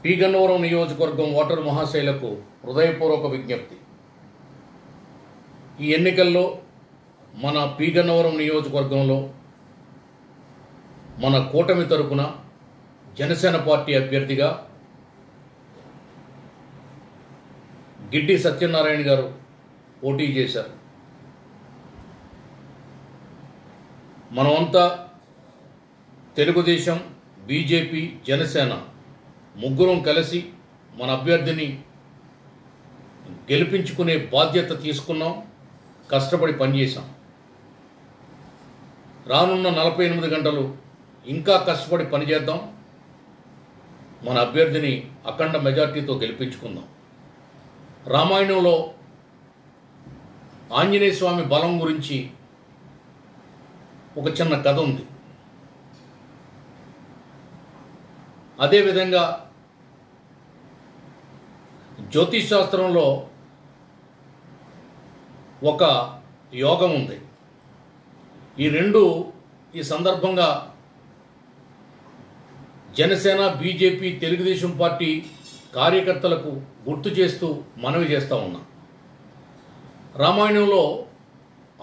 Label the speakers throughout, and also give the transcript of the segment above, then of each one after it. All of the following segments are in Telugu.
Speaker 1: పి గన్నవరం నియోజకవర్గం ఓటరు మహాశైలకు హృదయపూర్వక విజ్ఞప్తి. ఈ ఎన్నికల్లో మన పి గన్నవరం నియోజకవర్గంలో మన కూటమి తరపున జనసేన పార్టీ అభ్యర్థిగా గిడ్డి సత్యనారాయణ గారు పోటీ చేశారు. మనమంతా తెలుగుదేశం, బీజేపీ, జనసేన ముగ్గురం కలిసి మన అభ్యర్థిని గెలిపించుకునే బాధ్యత తీసుకున్నాం. కష్టపడి పనిచేశాం. రానున్న 48 గంటలు ఇంకా కష్టపడి పనిచేద్దాం. మన అభ్యర్థిని అఖండ మెజార్టీతో గెలిపించుకుందాం. రామాయణంలో ఆంజనేయ స్వామి బలం గురించి ఒక చిన్న కథ ఉంది. అదేవిధంగా జ్యోతిష్ శాస్త్రంలో ఒక యోగం ఉంది. ఈ సందర్భంగా జనసేన, బీజేపీ, తెలుగుదేశం పార్టీ కార్యకర్తలకు గుర్తు చేస్తూ మనవి చేస్తూ ఉన్నా. రామాయణంలో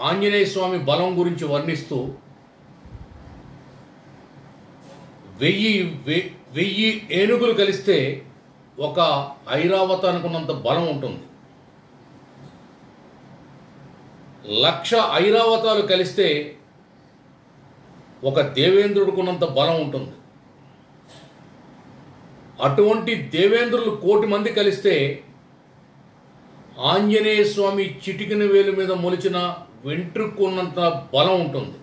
Speaker 1: ఆంజనేయ స్వామి బలం గురించి వర్ణిస్తూ 1000 ఏనుగులు కలిస్తే ఒక ఐరావతానికున్నంత బలం ఉంటుంది. 1,00,000 ఐరావతాలు కలిస్తే ఒక దేవేంద్రుడికున్నంత బలం ఉంటుంది. అటువంటి దేవేంద్రులు 1,000,000 మంది కలిస్తే ఆంజనేయ స్వామి చిటికిన వేలు మీద మొలిచిన వెంట్రుకున్నంత బలం ఉంటుంది.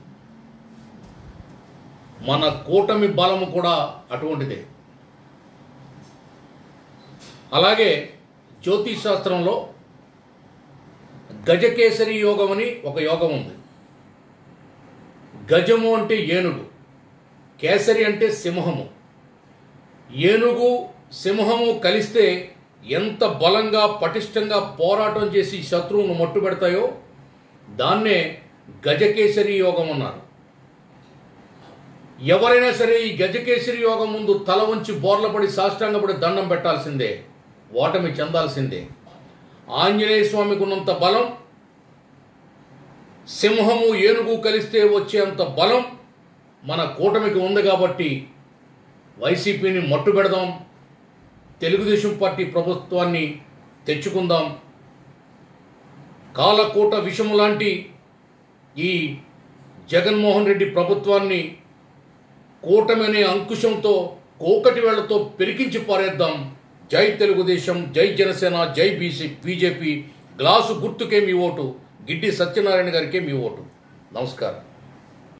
Speaker 1: మన కూటమి బలము కూడా అటువంటిదే. అలాగే జ్యోతిష్ శాస్త్రంలో గజకేసరి యోగం అని ఒక యోగం ఉంది. గజము అంటే ఏనుగు, కేసరి అంటే సింహము. ఏనుగు, సింహము కలిస్తే ఎంత బలంగా, పటిష్టంగా పోరాటం చేసి శత్రువును మట్టుబెడతాయో దాన్నే గజకేసరి యోగం అన్నారు. ఎవరైనా సరే ఈ గజకేసరి యోగం ముందు తల వంచి బోర్లపడి సాష్టాంగపడి దండం పెట్టాల్సిందే, ఓటమి చెందాల్సిందే. ఆంజనేయ స్వామికి ఉన్నంత బలం, సింహము, ఏనుగు కలిస్తే వచ్చేంత బలం మన కూటమికి ఉంది. కాబట్టి వైసీపీని మట్టుబెడదాం, తెలుగుదేశం పార్టీ ప్రభుత్వాన్ని తెచ్చుకుందాం. కాలకూట విషము లాంటి ఈ జగన్మోహన్ రెడ్డి ప్రభుత్వాన్ని కూటమి అనే అంకుశంతో, కోకటి వేళ్లతో పెరికించి పారేద్దాం. జై తెలుగుదేశం, జై జనసేన, జై బీజేపీ. గ్లాసు గుర్తుకే మీ ఓటు. గిడ్డి సత్యనారాయణ గారికే మీ ఓటు. నమస్కారం.